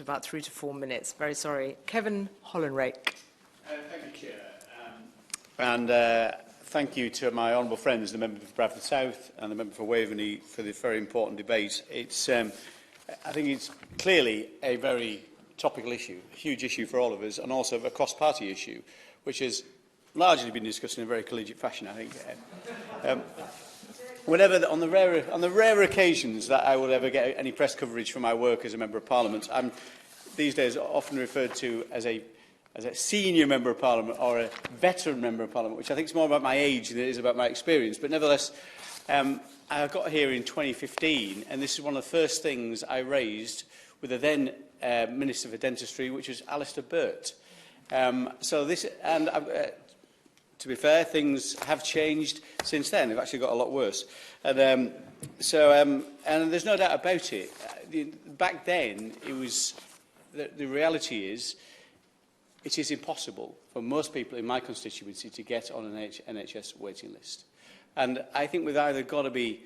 About 3 to 4 minutes. Very sorry. Kevin Hollenrake. Thank you, Chair. Thank you to my honourable friends, the member for Bradford South and the member for Waveney, for this very important debate. I think it's clearly a very topical issue, a huge issue for all of us, and also a cross-party issue, which has largely been discussed in a very collegiate fashion, I think. On the rare occasions that I will ever get any press coverage for my work as a Member of Parliament, I'm these days often referred to as a senior Member of Parliament or a veteran Member of Parliament, which I think is more about my age than it is about my experience. But nevertheless, I got here in 2015, and this is one of the first things I raised with the then Minister for Dentistry, which was Alistair Burt. To be fair, things have changed since then. They've actually got a lot worse. And there's no doubt about it. Back then, it was the reality is it is impossible for most people in my constituency to get on an NHS waiting list. And I think we've either got to be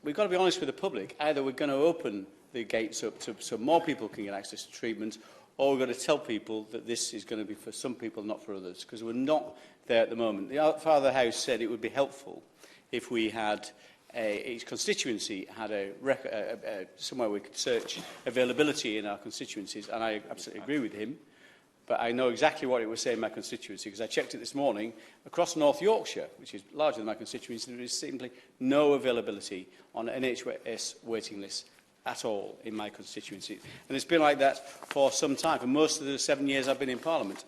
we've got to be honest with the public. Either we're going to open the gates up so more people can get access to treatment, or we've got to tell people that this is going to be for some people, not for others, because we're not there at the moment. The Father of the House said it would be helpful if we had each constituency had somewhere we could search availability in our constituencies, and I absolutely agree with him. But I know exactly what it was saying in my constituency, because I checked it this morning. Across North Yorkshire, which is larger than my constituency, there is simply no availability on NHS waiting lists at all in my constituency. And it's been like that for some time, for most of the 7 years I've been in Parliament.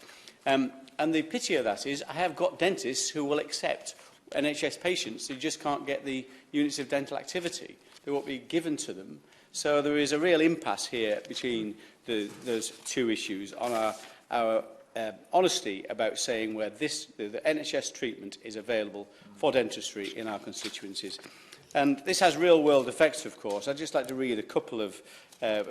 And the pity of that is I have got dentists who will accept NHS patients who just can't get the units of dental activity. They won't be given to them. So there is a real impasse here between those two issues on our honesty about saying where the NHS treatment is available for dentistry in our constituencies. And this has real-world effects, of course. I'd just like to read a couple of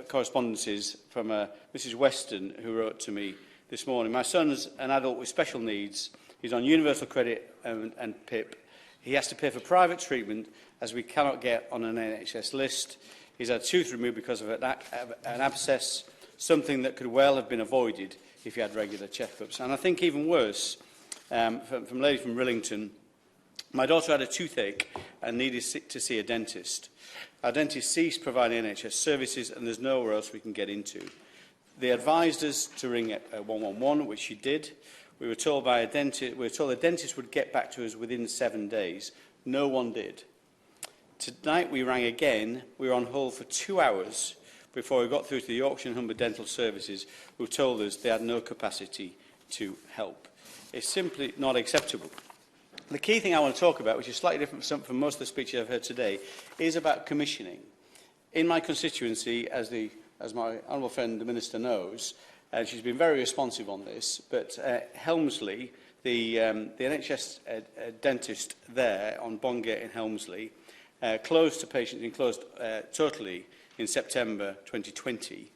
correspondences from Mrs Weston, who wrote to me this morning. My son's an adult with special needs. He's on universal credit and PIP. He has to pay for private treatment as we cannot get on an NHS list. He's had a tooth removed because of an abscess, something that could well have been avoided if he had regular checkups. And I think even worse, from a lady from Rillington, my daughter had a toothache and needed to see a dentist. Our dentist ceased providing NHS services, and there's nowhere else we can get into. They advised us to ring 111, which she did. We were told the dentist would get back to us within 7 days. No one did. Tonight we rang again. We were on hold for 2 hours before we got through to the Yorkshire and Humber Dental Services, who told us they had no capacity to help. It's simply not acceptable. The key thing I want to talk about, which is slightly different from most of the speeches I've heard today, is about commissioning. In my constituency, as my honourable friend, the Minister, knows, and she's been very responsive on this, but Helmsley, the NHS dentist there on Bongate in Helmsley, closed to patients and closed totally in September 2020.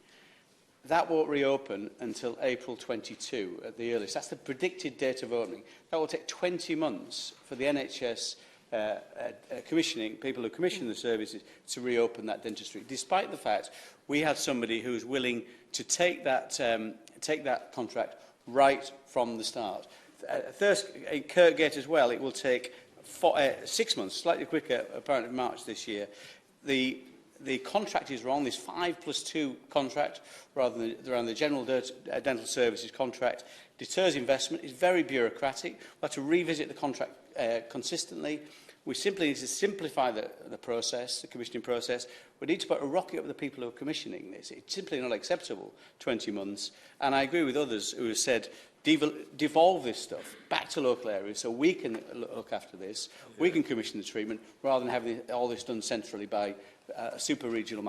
That won't reopen until April 22 at the earliest. That's the predicted date of opening. That will take 20 months for the NHS people who commission the services to reopen that dentistry, despite the fact we had somebody who was willing to take that contract right from the start. In Kirkgate as well, it will take 6 months, slightly quicker, apparently March this year. The contract is wrong. This 5+2 contract, rather than the general dental services contract, deters investment. It's very bureaucratic. We'll have to revisit the contract consistently. We simply need to simplify the process, the commissioning process. We need to put a rocket up the people who are commissioning this. It's simply not acceptable, 20 months. And I agree with others who have said, devolve this stuff back to local areas so we can look after this, we can commission the treatment, rather than having all this done centrally by a super-regional